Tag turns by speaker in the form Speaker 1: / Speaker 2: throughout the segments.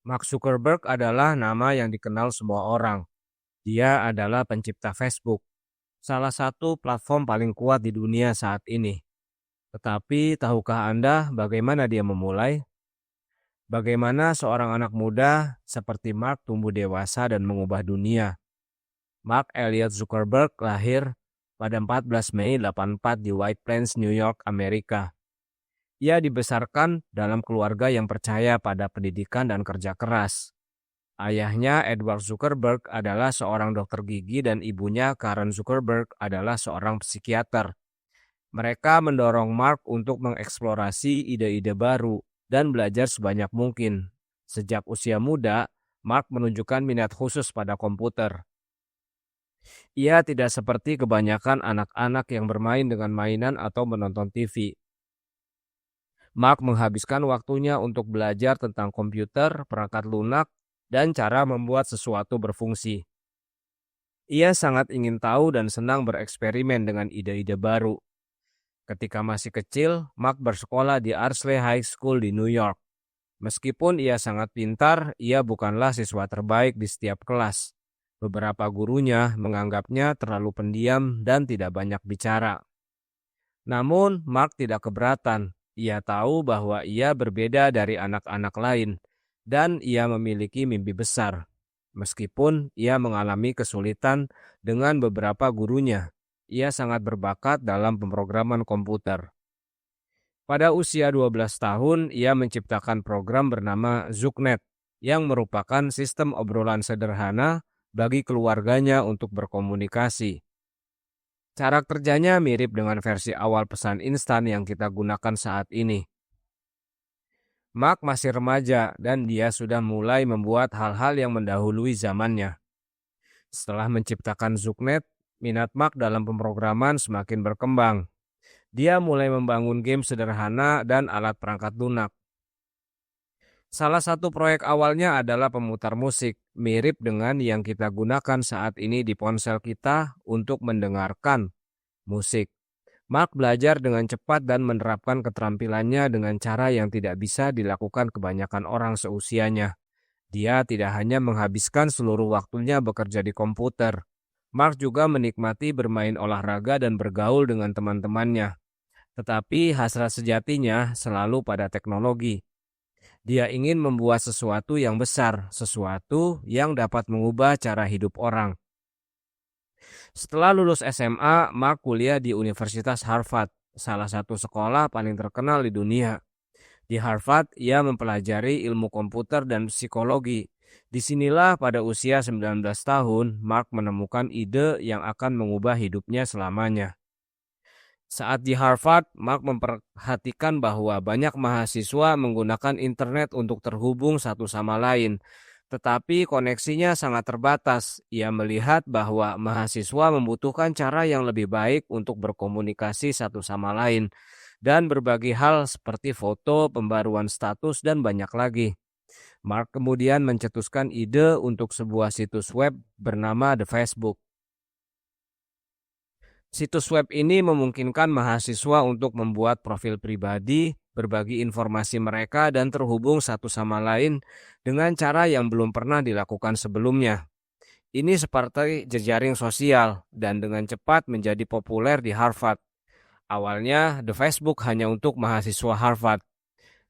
Speaker 1: Mark Zuckerberg adalah nama yang dikenal semua orang. Dia adalah pencipta Facebook, salah satu platform paling kuat di dunia saat ini. Tetapi tahukah Anda bagaimana dia memulai? Bagaimana seorang anak muda seperti Mark tumbuh dewasa dan mengubah dunia? Mark Elliot Zuckerberg lahir pada 14 Mei 84 di White Plains, New York, Amerika. Ia dibesarkan dalam keluarga yang percaya pada pendidikan dan kerja keras. Ayahnya, Edward Zuckerberg, adalah seorang dokter gigi dan ibunya, Karen Zuckerberg, adalah seorang psikiater. Mereka mendorong Mark untuk mengeksplorasi ide-ide baru dan belajar sebanyak mungkin. Sejak usia muda, Mark menunjukkan minat khusus pada komputer. Ia tidak seperti kebanyakan anak-anak yang bermain dengan mainan atau menonton TV. Mark menghabiskan waktunya untuk belajar tentang komputer, perangkat lunak, dan cara membuat sesuatu berfungsi. Ia sangat ingin tahu dan senang bereksperimen dengan ide-ide baru. Ketika masih kecil, Mark bersekolah di Arsley High School di New York. Meskipun ia sangat pintar, ia bukanlah siswa terbaik di setiap kelas. Beberapa gurunya menganggapnya terlalu pendiam dan tidak banyak bicara. Namun, Mark tidak keberatan. Ia tahu bahwa ia berbeda dari anak-anak lain, dan ia memiliki mimpi besar. Meskipun ia mengalami kesulitan dengan beberapa gurunya, ia sangat berbakat dalam pemrograman komputer. Pada usia 12 tahun, ia menciptakan program bernama Zooknet, yang merupakan sistem obrolan sederhana bagi keluarganya untuk berkomunikasi. Cara kerjanya mirip dengan versi awal pesan instan yang kita gunakan saat ini. Mark masih remaja dan dia sudah mulai membuat hal-hal yang mendahului zamannya. Setelah menciptakan Zooknet, minat Mark dalam pemrograman semakin berkembang. Dia mulai membangun game sederhana dan alat perangkat lunak. Salah satu proyek awalnya adalah pemutar musik, mirip dengan yang kita gunakan saat ini di ponsel kita untuk mendengarkan musik. Mark belajar dengan cepat dan menerapkan keterampilannya dengan cara yang tidak bisa dilakukan kebanyakan orang seusianya. Dia tidak hanya menghabiskan seluruh waktunya bekerja di komputer. Mark juga menikmati bermain olahraga dan bergaul dengan teman-temannya. Tetapi hasrat sejatinya selalu pada teknologi. Dia ingin membuat sesuatu yang besar, sesuatu yang dapat mengubah cara hidup orang. Setelah lulus SMA, Mark kuliah di Universitas Harvard, salah satu sekolah paling terkenal di dunia. Di Harvard, ia mempelajari ilmu komputer dan psikologi. Disinilah pada usia 19 tahun, Mark menemukan ide yang akan mengubah hidupnya selamanya. Saat di Harvard, Mark memperhatikan bahwa banyak mahasiswa menggunakan internet untuk terhubung satu sama lain, tetapi koneksinya sangat terbatas. Ia melihat bahwa mahasiswa membutuhkan cara yang lebih baik untuk berkomunikasi satu sama lain dan berbagi hal seperti foto, pembaruan status, dan banyak lagi. Mark kemudian mencetuskan ide untuk sebuah situs web bernama The Facebook. Situs web ini memungkinkan mahasiswa untuk membuat profil pribadi, berbagi informasi mereka, dan terhubung satu sama lain dengan cara yang belum pernah dilakukan sebelumnya. Ini seperti jejaring sosial dan dengan cepat menjadi populer di Harvard. Awalnya, The Facebook hanya untuk mahasiswa Harvard.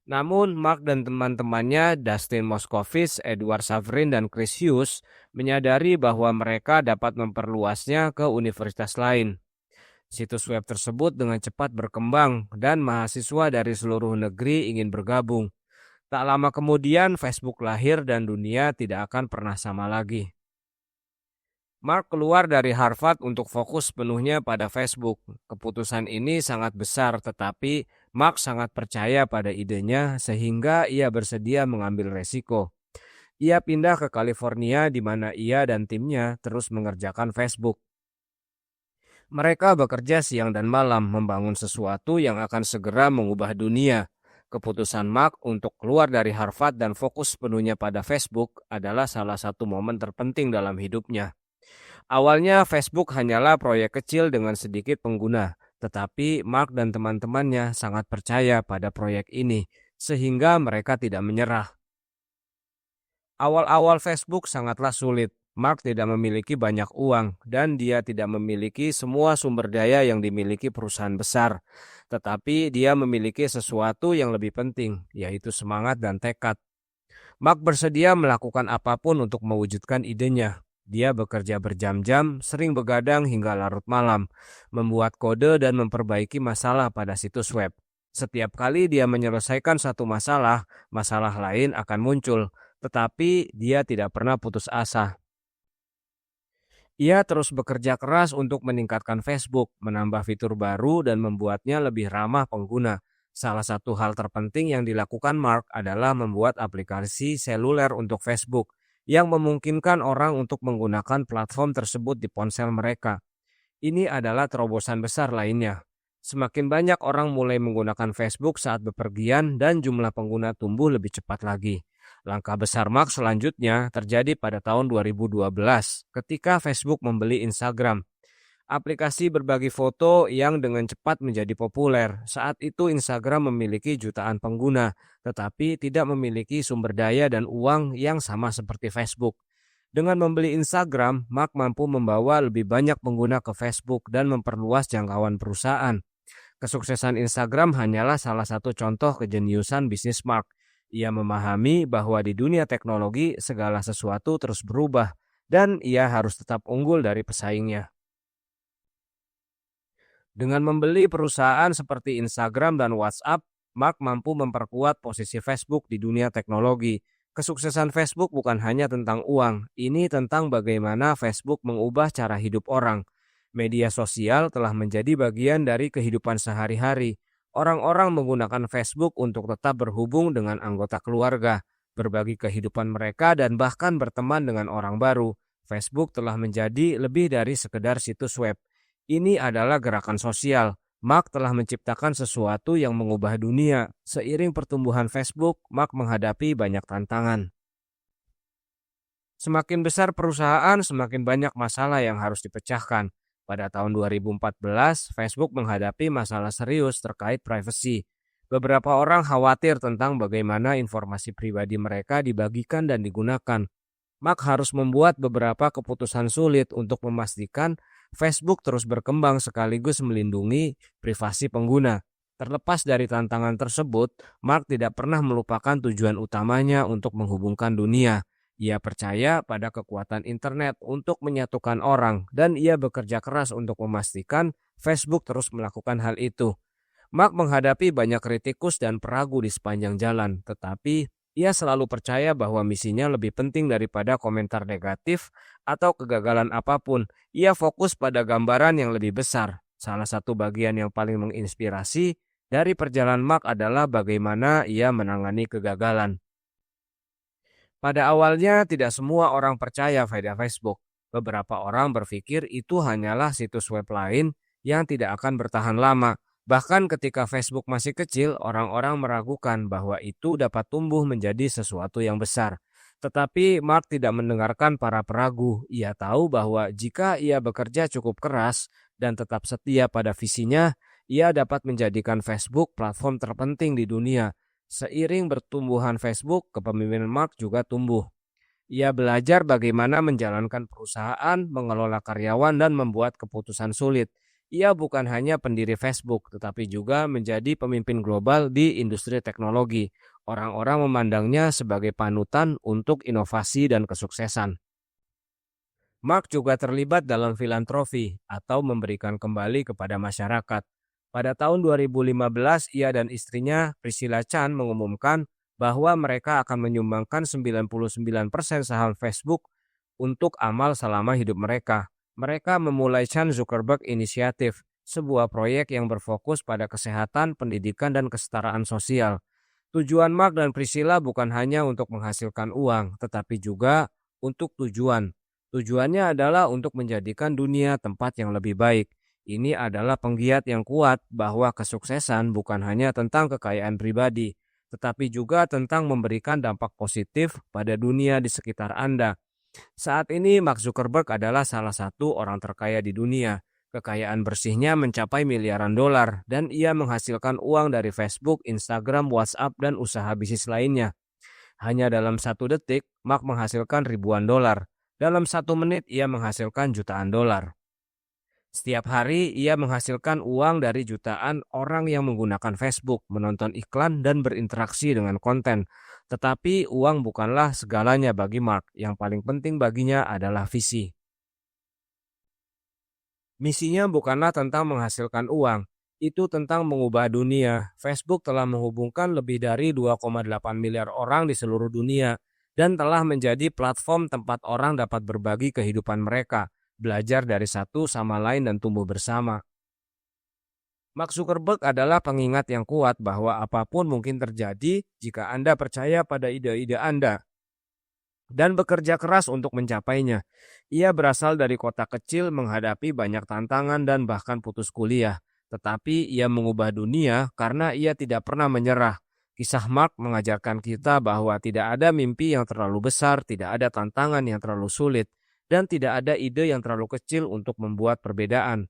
Speaker 1: Namun, Mark dan teman-temannya Dustin Moskovitz, Edward Saverin, dan Chris Hughes menyadari bahwa mereka dapat memperluasnya ke universitas lain. Situs web tersebut dengan cepat berkembang dan mahasiswa dari seluruh negeri ingin bergabung. Tak lama kemudian Facebook lahir dan dunia tidak akan pernah sama lagi. Mark keluar dari Harvard untuk fokus penuhnya pada Facebook. Keputusan ini sangat besar, tetapi Mark sangat percaya pada idenya sehingga ia bersedia mengambil resiko. Ia pindah ke California di mana ia dan timnya terus mengerjakan Facebook. Mereka bekerja siang dan malam membangun sesuatu yang akan segera mengubah dunia. Keputusan Mark untuk keluar dari Harvard dan fokus penuhnya pada Facebook adalah salah satu momen terpenting dalam hidupnya. Awalnya Facebook hanyalah proyek kecil dengan sedikit pengguna, tetapi Mark dan teman-temannya sangat percaya pada proyek ini, sehingga mereka tidak menyerah. Awal-awal Facebook sangatlah sulit. Mark tidak memiliki banyak uang dan dia tidak memiliki semua sumber daya yang dimiliki perusahaan besar. Tetapi dia memiliki sesuatu yang lebih penting, yaitu semangat dan tekad. Mark bersedia melakukan apapun untuk mewujudkan idenya. Dia bekerja berjam-jam, sering begadang hingga larut malam, membuat kode dan memperbaiki masalah pada situs web. Setiap kali dia menyelesaikan satu masalah, masalah lain akan muncul, tetapi dia tidak pernah putus asa. Ia terus bekerja keras untuk meningkatkan Facebook, menambah fitur baru dan membuatnya lebih ramah pengguna. Salah satu hal terpenting yang dilakukan Mark adalah membuat aplikasi seluler untuk Facebook yang memungkinkan orang untuk menggunakan platform tersebut di ponsel mereka. Ini adalah terobosan besar lainnya. Semakin banyak orang mulai menggunakan Facebook saat bepergian dan jumlah pengguna tumbuh lebih cepat lagi. Langkah besar Mark selanjutnya terjadi pada tahun 2012 ketika Facebook membeli Instagram, aplikasi berbagi foto yang dengan cepat menjadi populer. Saat itu Instagram memiliki jutaan pengguna, tetapi tidak memiliki sumber daya dan uang yang sama seperti Facebook. Dengan membeli Instagram, Mark mampu membawa lebih banyak pengguna ke Facebook dan memperluas jangkauan perusahaan. Kesuksesan Instagram hanyalah salah satu contoh kejeniusan bisnis Mark. Ia memahami bahwa di dunia teknologi segala sesuatu terus berubah dan ia harus tetap unggul dari pesaingnya. Dengan membeli perusahaan seperti Instagram dan WhatsApp, Mark mampu memperkuat posisi Facebook di dunia teknologi. Kesuksesan Facebook bukan hanya tentang uang, ini tentang bagaimana Facebook mengubah cara hidup orang. Media sosial telah menjadi bagian dari kehidupan sehari-hari. Orang-orang menggunakan Facebook untuk tetap berhubung dengan anggota keluarga, berbagi kehidupan mereka, dan bahkan berteman dengan orang baru. Facebook telah menjadi lebih dari sekedar situs web. Ini adalah gerakan sosial. Mark telah menciptakan sesuatu yang mengubah dunia. Seiring pertumbuhan Facebook, Mark menghadapi banyak tantangan. Semakin besar perusahaan, semakin banyak masalah yang harus dipecahkan. Pada tahun 2014, Facebook menghadapi masalah serius terkait privasi. Beberapa orang khawatir tentang bagaimana informasi pribadi mereka dibagikan dan digunakan. Mark harus membuat beberapa keputusan sulit untuk memastikan Facebook terus berkembang sekaligus melindungi privasi pengguna. Terlepas dari tantangan tersebut, Mark tidak pernah melupakan tujuan utamanya untuk menghubungkan dunia. Ia percaya pada kekuatan internet untuk menyatukan orang dan ia bekerja keras untuk memastikan Facebook terus melakukan hal itu. Mark menghadapi banyak kritikus dan peragu di sepanjang jalan, tetapi ia selalu percaya bahwa misinya lebih penting daripada komentar negatif atau kegagalan apapun. Ia fokus pada gambaran yang lebih besar. Salah satu bagian yang paling menginspirasi dari perjalanan Mark adalah bagaimana ia menangani kegagalan. Pada awalnya tidak semua orang percaya pada Facebook. Beberapa orang berpikir itu hanyalah situs web lain yang tidak akan bertahan lama. Bahkan ketika Facebook masih kecil, orang-orang meragukan bahwa itu dapat tumbuh menjadi sesuatu yang besar. Tetapi Mark tidak mendengarkan para peragu. Ia tahu bahwa jika ia bekerja cukup keras dan tetap setia pada visinya, ia dapat menjadikan Facebook platform terpenting di dunia. Seiring bertumbuhan Facebook, kepemimpinan Mark juga tumbuh. Ia belajar bagaimana menjalankan perusahaan, mengelola karyawan, dan membuat keputusan sulit. Ia bukan hanya pendiri Facebook, tetapi juga menjadi pemimpin global di industri teknologi. Orang-orang memandangnya sebagai panutan untuk inovasi dan kesuksesan. Mark juga terlibat dalam filantropi atau memberikan kembali kepada masyarakat. Pada tahun 2015, ia dan istrinya Priscilla Chan mengumumkan bahwa mereka akan menyumbangkan 99% saham Facebook untuk amal selama hidup mereka. Mereka memulai Chan Zuckerberg Initiative, sebuah proyek yang berfokus pada kesehatan, pendidikan, dan kesetaraan sosial. Tujuan Mark dan Priscilla bukan hanya untuk menghasilkan uang, tetapi juga untuk tujuan. Tujuannya adalah untuk menjadikan dunia tempat yang lebih baik. Ini adalah penggiat yang kuat bahwa kesuksesan bukan hanya tentang kekayaan pribadi, tetapi juga tentang memberikan dampak positif pada dunia di sekitar Anda. Saat ini Mark Zuckerberg adalah salah satu orang terkaya di dunia. Kekayaan bersihnya mencapai miliaran dolar dan ia menghasilkan uang dari Facebook, Instagram, WhatsApp, dan usaha bisnis lainnya. Hanya dalam 1 detik, Mark menghasilkan ribuan dolar. Dalam 1 menit, ia menghasilkan jutaan dolar. Setiap hari, ia menghasilkan uang dari jutaan orang yang menggunakan Facebook, menonton iklan, dan berinteraksi dengan konten. Tetapi uang bukanlah segalanya bagi Mark. Yang paling penting baginya adalah visi. Misinya bukanlah tentang menghasilkan uang, itu tentang mengubah dunia. Facebook telah menghubungkan lebih dari 2,8 miliar orang di seluruh dunia dan telah menjadi platform tempat orang dapat berbagi kehidupan mereka, belajar dari satu sama lain dan tumbuh bersama. Mark Zuckerberg adalah pengingat yang kuat bahwa apapun mungkin terjadi jika Anda percaya pada ide-ide Anda dan bekerja keras untuk mencapainya. Ia berasal dari kota kecil menghadapi banyak tantangan dan bahkan putus kuliah. Tetapi ia mengubah dunia karena ia tidak pernah menyerah. Kisah Mark mengajarkan kita bahwa tidak ada mimpi yang terlalu besar, tidak ada tantangan yang terlalu sulit, dan tidak ada ide yang terlalu kecil untuk membuat perbedaan.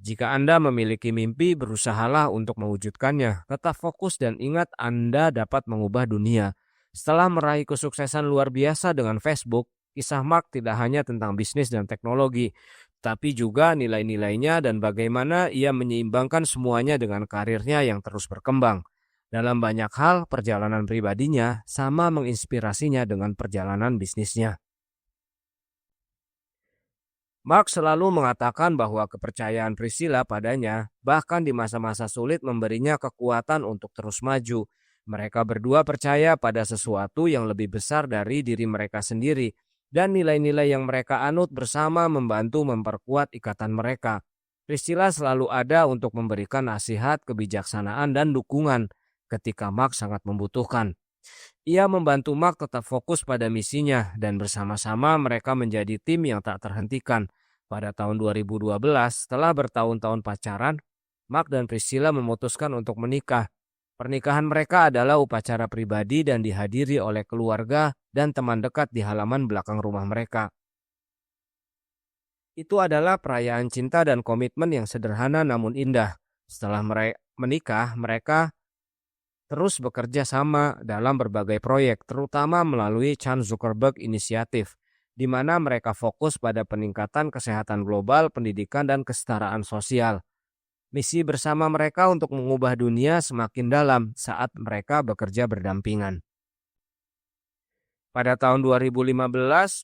Speaker 1: Jika Anda memiliki mimpi, berusahalah untuk mewujudkannya. Tetap fokus dan ingat Anda dapat mengubah dunia. Setelah meraih kesuksesan luar biasa dengan Facebook, kisah Mark tidak hanya tentang bisnis dan teknologi, tapi juga nilai-nilainya dan bagaimana ia menyeimbangkan semuanya dengan karirnya yang terus berkembang. Dalam banyak hal, perjalanan pribadinya sama menginspirasinya dengan perjalanan bisnisnya. Mark selalu mengatakan bahwa kepercayaan Priscilla padanya, bahkan di masa-masa sulit memberinya kekuatan untuk terus maju. Mereka berdua percaya pada sesuatu yang lebih besar dari diri mereka sendiri, dan nilai-nilai yang mereka anut bersama membantu memperkuat ikatan mereka. Priscilla selalu ada untuk memberikan nasihat, kebijaksanaan, dan dukungan ketika Mark sangat membutuhkan. Ia membantu Mark tetap fokus pada misinya dan bersama-sama mereka menjadi tim yang tak terhentikan. Pada tahun 2012, setelah bertahun-tahun pacaran, Mark dan Priscilla memutuskan untuk menikah. Pernikahan mereka adalah upacara pribadi dan dihadiri oleh keluarga dan teman dekat di halaman belakang rumah mereka. Itu adalah perayaan cinta dan komitmen yang sederhana namun indah. Setelah menikah, mereka terus bekerja sama dalam berbagai proyek, terutama melalui Chan Zuckerberg Initiative, di mana mereka fokus pada peningkatan kesehatan global, pendidikan, dan kesetaraan sosial. Misi bersama mereka untuk mengubah dunia semakin dalam saat mereka bekerja berdampingan. Pada tahun 2015,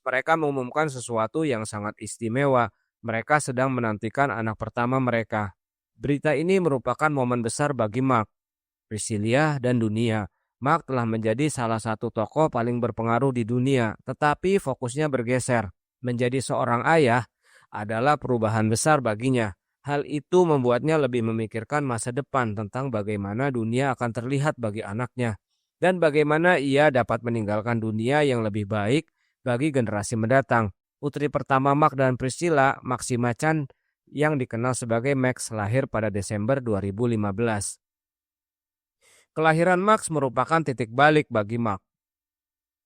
Speaker 1: mereka mengumumkan sesuatu yang sangat istimewa. Mereka sedang menantikan anak pertama mereka. Berita ini merupakan momen besar bagi Mark, Priscilla, dan dunia. Mark telah menjadi salah satu tokoh paling berpengaruh di dunia, tetapi fokusnya bergeser. Menjadi seorang ayah adalah perubahan besar baginya. Hal itu membuatnya lebih memikirkan masa depan tentang bagaimana dunia akan terlihat bagi anaknya, dan bagaimana ia dapat meninggalkan dunia yang lebih baik bagi generasi mendatang. Putri pertama Mark dan Priscilla, Maxima Chan, yang dikenal sebagai Max, lahir pada Desember 2015. Kelahiran Max merupakan titik balik bagi Mark.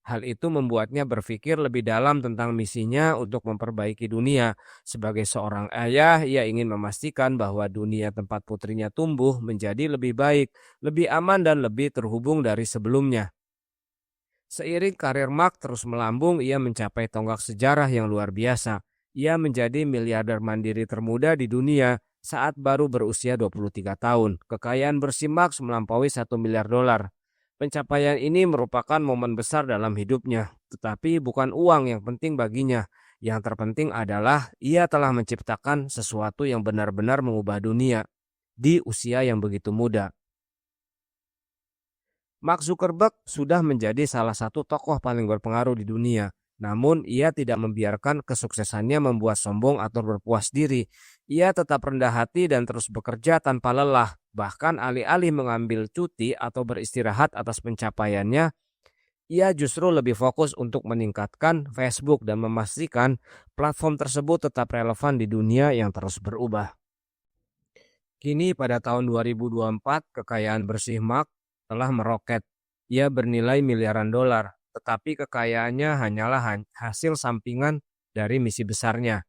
Speaker 1: Hal itu membuatnya berpikir lebih dalam tentang misinya untuk memperbaiki dunia. Sebagai seorang ayah, ia ingin memastikan bahwa dunia tempat putrinya tumbuh menjadi lebih baik, lebih aman, dan lebih terhubung dari sebelumnya. Seiring karir Mark terus melambung, ia mencapai tonggak sejarah yang luar biasa. Ia menjadi miliarder mandiri termuda di dunia saat baru berusia 23 tahun. Kekayaan bersih Mark melampaui 1 miliar dolar. Pencapaian ini merupakan momen besar dalam hidupnya, tetapi bukan uang yang penting baginya. Yang terpenting adalah ia telah menciptakan sesuatu yang benar-benar mengubah dunia di usia yang begitu muda. Mark Zuckerberg sudah menjadi salah satu tokoh paling berpengaruh di dunia. Namun ia tidak membiarkan kesuksesannya membuat sombong atau berpuas diri. Ia tetap rendah hati dan terus bekerja tanpa lelah. Bahkan alih-alih mengambil cuti atau beristirahat atas pencapaiannya, ia justru lebih fokus untuk meningkatkan Facebook dan memastikan platform tersebut tetap relevan di dunia yang terus berubah. Kini pada tahun 2024, kekayaan bersih Mark telah meroket. Ia bernilai miliaran dolar. Tetapi kekayaannya hanyalah hasil sampingan dari misi besarnya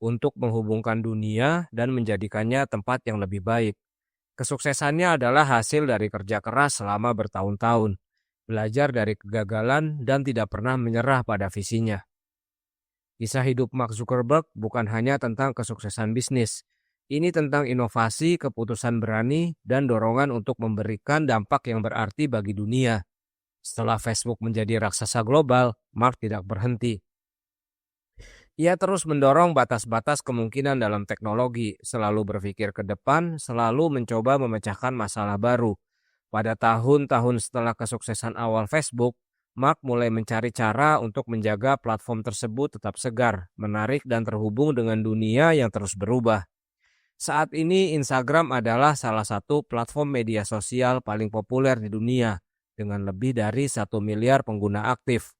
Speaker 1: untuk menghubungkan dunia dan menjadikannya tempat yang lebih baik. Kesuksesannya adalah hasil dari kerja keras selama bertahun-tahun. belajar dari kegagalan, dan tidak pernah menyerah pada visinya. Kisah hidup Mark Zuckerberg bukan hanya tentang kesuksesan bisnis. Ini tentang inovasi, keputusan berani, dan dorongan untuk memberikan dampak yang berarti bagi dunia. Setelah Facebook menjadi raksasa global, Mark tidak berhenti. Ia terus mendorong batas-batas kemungkinan dalam teknologi, selalu berpikir ke depan, selalu mencoba memecahkan masalah baru. Pada tahun-tahun setelah kesuksesan awal Facebook, Mark mulai mencari cara untuk menjaga platform tersebut tetap segar, menarik, dan terhubung dengan dunia yang terus berubah. Saat ini Instagram adalah salah satu platform media sosial paling populer di dunia, dengan lebih dari 1 miliar pengguna aktif.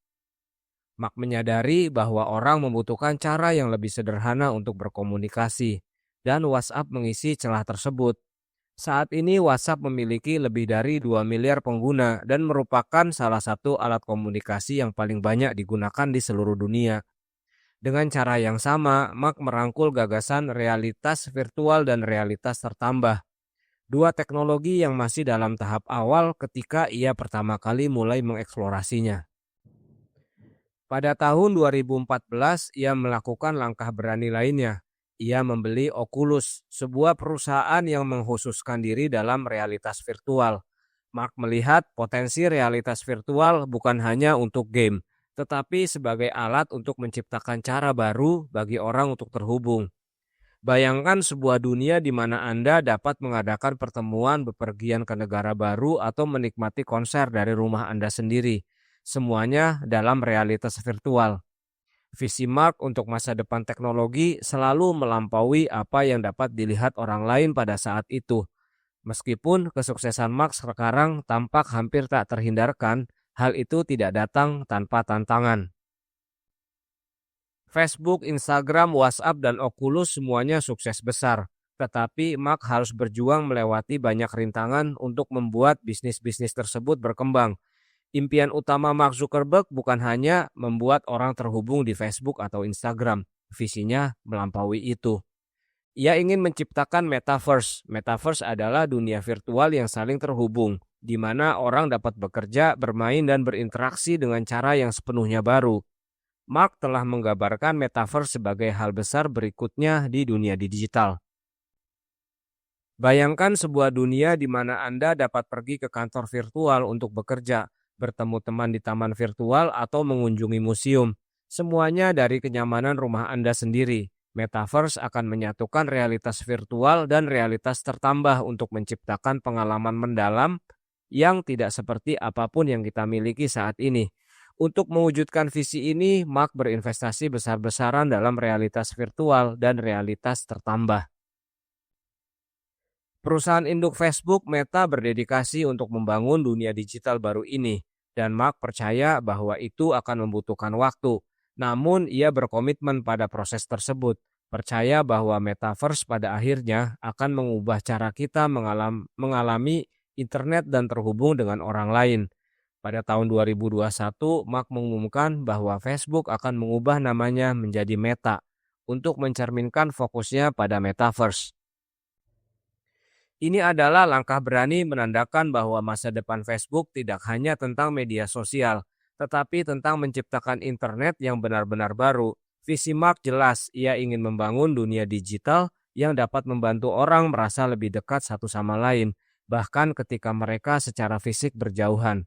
Speaker 1: Mark menyadari bahwa orang membutuhkan cara yang lebih sederhana untuk berkomunikasi, dan WhatsApp mengisi celah tersebut. Saat ini WhatsApp memiliki lebih dari 2 miliar pengguna dan merupakan salah satu alat komunikasi yang paling banyak digunakan di seluruh dunia. Dengan cara yang sama, Mark merangkul gagasan realitas virtual dan realitas tertambah. Dua teknologi yang masih dalam tahap awal ketika ia pertama kali mulai mengeksplorasinya. Pada tahun 2014, ia melakukan langkah berani lainnya. Ia membeli Oculus, sebuah perusahaan yang mengkhususkan diri dalam realitas virtual. Mark melihat potensi realitas virtual bukan hanya untuk game, tetapi sebagai alat untuk menciptakan cara baru bagi orang untuk terhubung. Bayangkan sebuah dunia di mana Anda dapat mengadakan pertemuan, bepergian ke negara baru, atau menikmati konser dari rumah Anda sendiri. Semuanya dalam realitas virtual. Visi Mark untuk masa depan teknologi selalu melampaui apa yang dapat dilihat orang lain pada saat itu. Meskipun kesuksesan Mark sekarang tampak hampir tak terhindarkan, hal itu tidak datang tanpa tantangan. Facebook, Instagram, WhatsApp, dan Oculus semuanya sukses besar. Tetapi Mark harus berjuang melewati banyak rintangan untuk membuat bisnis-bisnis tersebut berkembang. Impian utama Mark Zuckerberg bukan hanya membuat orang terhubung di Facebook atau Instagram. Visinya melampaui itu. Ia ingin menciptakan metaverse. Metaverse adalah dunia virtual yang saling terhubung, di mana orang dapat bekerja, bermain, dan berinteraksi dengan cara yang sepenuhnya baru. Mark telah menggambarkan metaverse sebagai hal besar berikutnya di dunia digital. Bayangkan sebuah dunia di mana Anda dapat pergi ke kantor virtual untuk bekerja, bertemu teman di taman virtual, atau mengunjungi museum. Semuanya dari kenyamanan rumah Anda sendiri. Metaverse akan menyatukan realitas virtual dan realitas tertambah untuk menciptakan pengalaman mendalam yang tidak seperti apapun yang kita miliki saat ini. Untuk mewujudkan visi ini, Mark berinvestasi besar-besaran dalam realitas virtual dan realitas tertambah. Perusahaan induk Facebook, Meta, berdedikasi untuk membangun dunia digital baru ini, dan Mark percaya bahwa itu akan membutuhkan waktu. Namun, ia berkomitmen pada proses tersebut, percaya bahwa metaverse pada akhirnya akan mengubah cara kita mengalami internet dan terhubung dengan orang lain. Pada tahun 2021, Mark mengumumkan bahwa Facebook akan mengubah namanya menjadi Meta untuk mencerminkan fokusnya pada metaverse. Ini adalah langkah berani menandakan bahwa masa depan Facebook tidak hanya tentang media sosial, tetapi tentang menciptakan internet yang benar-benar baru. Visi Mark jelas, ia ingin membangun dunia digital yang dapat membantu orang merasa lebih dekat satu sama lain, bahkan ketika mereka secara fisik berjauhan.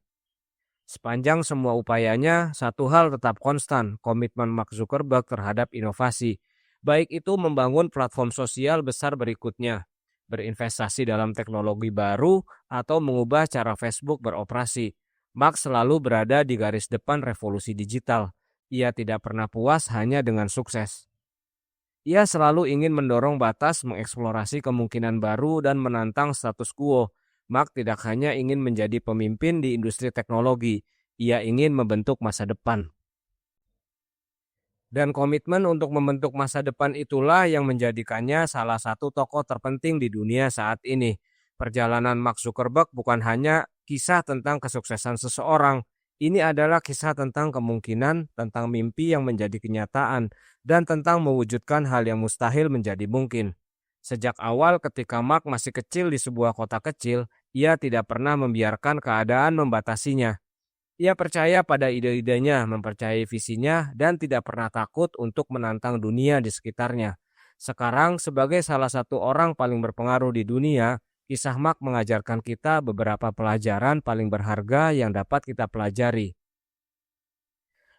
Speaker 1: Sepanjang semua upayanya, satu hal tetap konstan, komitmen Mark Zuckerberg terhadap inovasi. Baik itu membangun platform sosial besar berikutnya, berinvestasi dalam teknologi baru, atau mengubah cara Facebook beroperasi. Mark selalu berada di garis depan revolusi digital. Ia tidak pernah puas hanya dengan sukses. Ia selalu ingin mendorong batas, mengeksplorasi kemungkinan baru, dan menantang status quo. Mark tidak hanya ingin menjadi pemimpin di industri teknologi, ia ingin membentuk masa depan. Dan komitmen untuk membentuk masa depan itulah yang menjadikannya salah satu tokoh terpenting di dunia saat ini. Perjalanan Mark Zuckerberg bukan hanya kisah tentang kesuksesan seseorang. Ini adalah kisah tentang kemungkinan, tentang mimpi yang menjadi kenyataan, dan tentang mewujudkan hal yang mustahil menjadi mungkin. Sejak awal ketika Mark masih kecil di sebuah kota kecil, ia tidak pernah membiarkan keadaan membatasinya. Ia percaya pada ide-idenya, mempercayai visinya, dan tidak pernah takut untuk menantang dunia di sekitarnya. Sekarang, sebagai salah satu orang paling berpengaruh di dunia, kisah Mark mengajarkan kita beberapa pelajaran paling berharga yang dapat kita pelajari.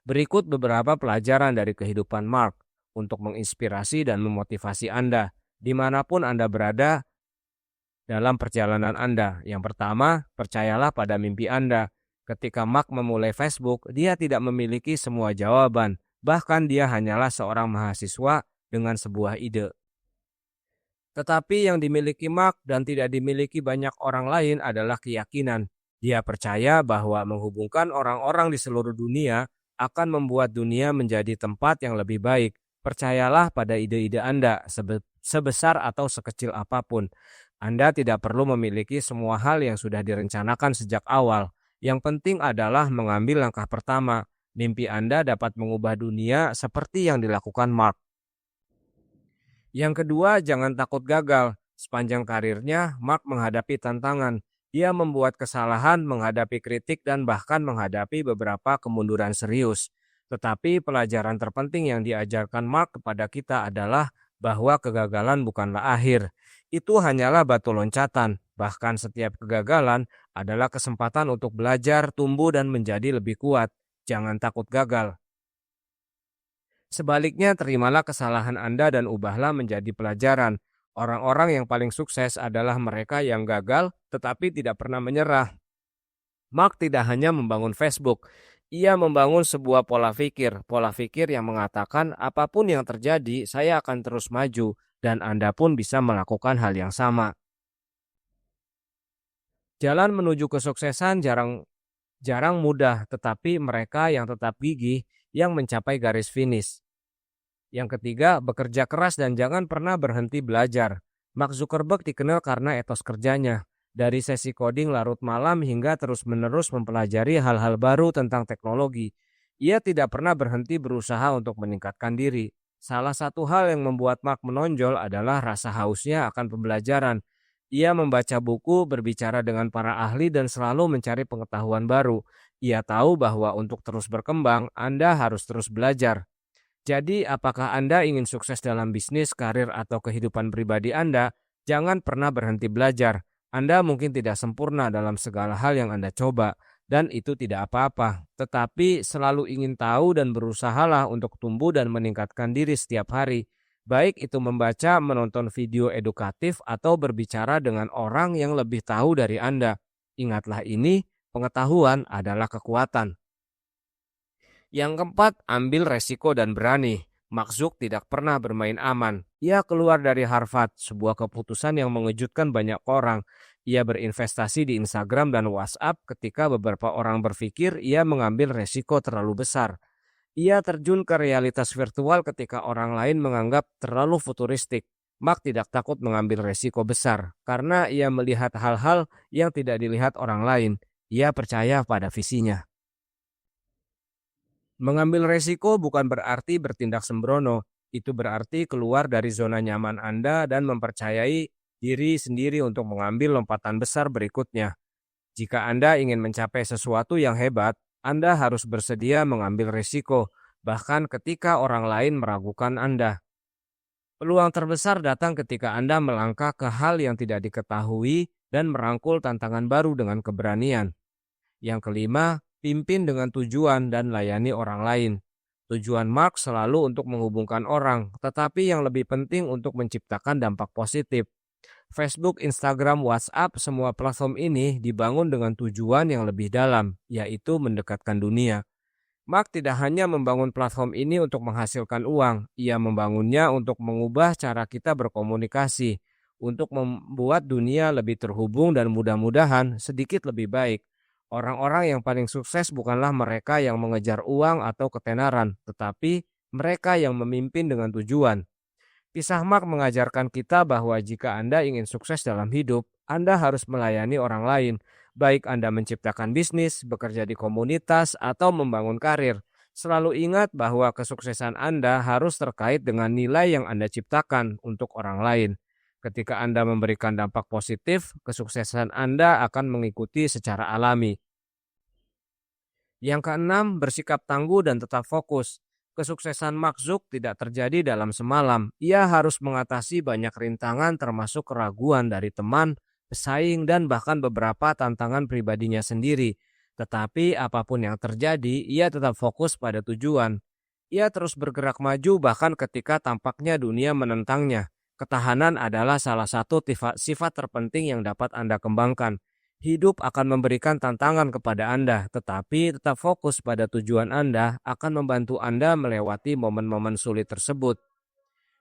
Speaker 1: Berikut beberapa pelajaran dari kehidupan Mark untuk menginspirasi dan memotivasi Anda, dimanapun Anda berada dalam perjalanan Anda. Yang pertama, percayalah pada mimpi Anda. Ketika Mark memulai Facebook, dia tidak memiliki semua jawaban. Bahkan dia hanyalah seorang mahasiswa dengan sebuah ide. Tetapi yang dimiliki Mark dan tidak dimiliki banyak orang lain adalah keyakinan. Dia percaya bahwa menghubungkan orang-orang di seluruh dunia akan membuat dunia menjadi tempat yang lebih baik. Percayalah pada ide-ide Anda, sebesar atau sekecil apapun. Anda tidak perlu memiliki semua hal yang sudah direncanakan sejak awal. Yang penting adalah mengambil langkah pertama. Mimpi Anda dapat mengubah dunia seperti yang dilakukan Mark. Yang kedua, jangan takut gagal. Sepanjang karirnya, Mark menghadapi tantangan. Dia membuat kesalahan, menghadapi kritik, dan bahkan menghadapi beberapa kemunduran serius. Tetapi pelajaran terpenting yang diajarkan Mark kepada kita adalah bahwa kegagalan bukanlah akhir. Itu hanyalah batu loncatan. Bahkan setiap kegagalan adalah kesempatan untuk belajar, tumbuh, dan menjadi lebih kuat. Jangan takut gagal. Sebaliknya, terimalah kesalahan Anda dan ubahlah menjadi pelajaran. Orang-orang yang paling sukses adalah mereka yang gagal tetapi tidak pernah menyerah. Mark tidak hanya membangun Facebook, ia membangun sebuah pola pikir yang mengatakan apapun yang terjadi, saya akan terus maju dan Anda pun bisa melakukan hal yang sama. Jalan menuju kesuksesan jarang mudah, tetapi mereka yang tetap gigih yang mencapai garis finish. Yang ketiga, bekerja keras dan jangan pernah berhenti belajar. Mark Zuckerberg dikenal karena etos kerjanya. Dari sesi coding larut malam hingga terus-menerus mempelajari hal-hal baru tentang teknologi. Ia tidak pernah berhenti berusaha untuk meningkatkan diri. Salah satu hal yang membuat Mark menonjol adalah rasa hausnya akan pembelajaran. Ia membaca buku, berbicara dengan para ahli, dan selalu mencari pengetahuan baru. Ia tahu bahwa untuk terus berkembang, Anda harus terus belajar. Jadi, apakah Anda ingin sukses dalam bisnis, karir, atau kehidupan pribadi Anda? Jangan pernah berhenti belajar. Anda mungkin tidak sempurna dalam segala hal yang Anda coba, dan itu tidak apa-apa. Tetapi selalu ingin tahu dan berusahalah untuk tumbuh dan meningkatkan diri setiap hari. Baik itu membaca, menonton video edukatif, atau berbicara dengan orang yang lebih tahu dari Anda. Ingatlah ini, pengetahuan adalah kekuatan. Yang keempat, ambil resiko dan berani. Mark Zuckerberg tidak pernah bermain aman. Ia keluar dari Harvard, sebuah keputusan yang mengejutkan banyak orang. Ia berinvestasi di Instagram dan WhatsApp ketika beberapa orang berpikir ia mengambil resiko terlalu besar. Ia terjun ke realitas virtual ketika orang lain menganggap terlalu futuristik. Mark tidak takut mengambil resiko besar karena ia melihat hal-hal yang tidak dilihat orang lain. Ia percaya pada visinya. Mengambil resiko bukan berarti bertindak sembrono, itu berarti keluar dari zona nyaman Anda dan mempercayai diri sendiri untuk mengambil lompatan besar berikutnya. Jika Anda ingin mencapai sesuatu yang hebat, Anda harus bersedia mengambil resiko, bahkan ketika orang lain meragukan Anda. Peluang terbesar datang ketika Anda melangkah ke hal yang tidak diketahui dan merangkul tantangan baru dengan keberanian. Yang kelima, pimpin dengan tujuan dan layani orang lain. Tujuan Mark selalu untuk menghubungkan orang, tetapi yang lebih penting untuk menciptakan dampak positif. Facebook, Instagram, WhatsApp, semua platform ini dibangun dengan tujuan yang lebih dalam, yaitu mendekatkan dunia. Mark tidak hanya membangun platform ini untuk menghasilkan uang, ia membangunnya untuk mengubah cara kita berkomunikasi, untuk membuat dunia lebih terhubung dan mudah-mudahan sedikit lebih baik. Orang-orang yang paling sukses bukanlah mereka yang mengejar uang atau ketenaran, tetapi mereka yang memimpin dengan tujuan. Kisah Mark mengajarkan kita bahwa jika Anda ingin sukses dalam hidup, Anda harus melayani orang lain, baik Anda menciptakan bisnis, bekerja di komunitas, atau membangun karir. Selalu ingat bahwa kesuksesan Anda harus terkait dengan nilai yang Anda ciptakan untuk orang lain. Ketika Anda memberikan dampak positif, kesuksesan Anda akan mengikuti secara alami. Yang keenam, bersikap tangguh dan tetap fokus. Kesuksesan Mark Zuck tidak terjadi dalam semalam. Ia harus mengatasi banyak rintangan termasuk keraguan dari teman, pesaing, dan bahkan beberapa tantangan pribadinya sendiri. Tetapi apapun yang terjadi, ia tetap fokus pada tujuan. Ia terus bergerak maju bahkan ketika tampaknya dunia menentangnya. Ketahanan adalah salah satu sifat terpenting yang dapat Anda kembangkan. Hidup akan memberikan tantangan kepada Anda, tetapi tetap fokus pada tujuan Anda akan membantu Anda melewati momen-momen sulit tersebut.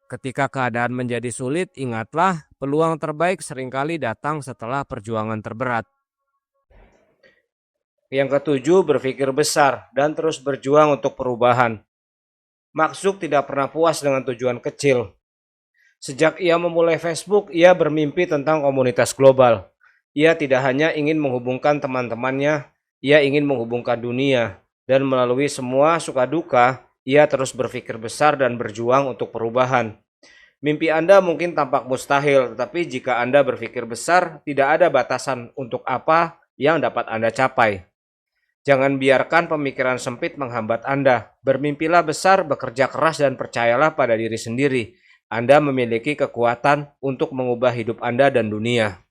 Speaker 1: Ketika keadaan menjadi sulit, ingatlah peluang terbaik seringkali datang setelah perjuangan terberat. Yang ketujuh, berpikir besar dan terus berjuang untuk perubahan. Mark Zuck tidak pernah puas dengan tujuan kecil. Sejak ia memulai Facebook, ia bermimpi tentang komunitas global. Ia tidak hanya ingin menghubungkan teman-temannya, ia ingin menghubungkan dunia. Dan melalui semua suka duka, ia terus berpikir besar dan berjuang untuk perubahan. Mimpi Anda mungkin tampak mustahil, tetapi jika Anda berpikir besar, tidak ada batasan untuk apa yang dapat Anda capai. Jangan biarkan pemikiran sempit menghambat Anda. Bermimpilah besar, bekerja keras, dan percayalah pada diri sendiri. Anda memiliki kekuatan untuk mengubah hidup Anda dan dunia.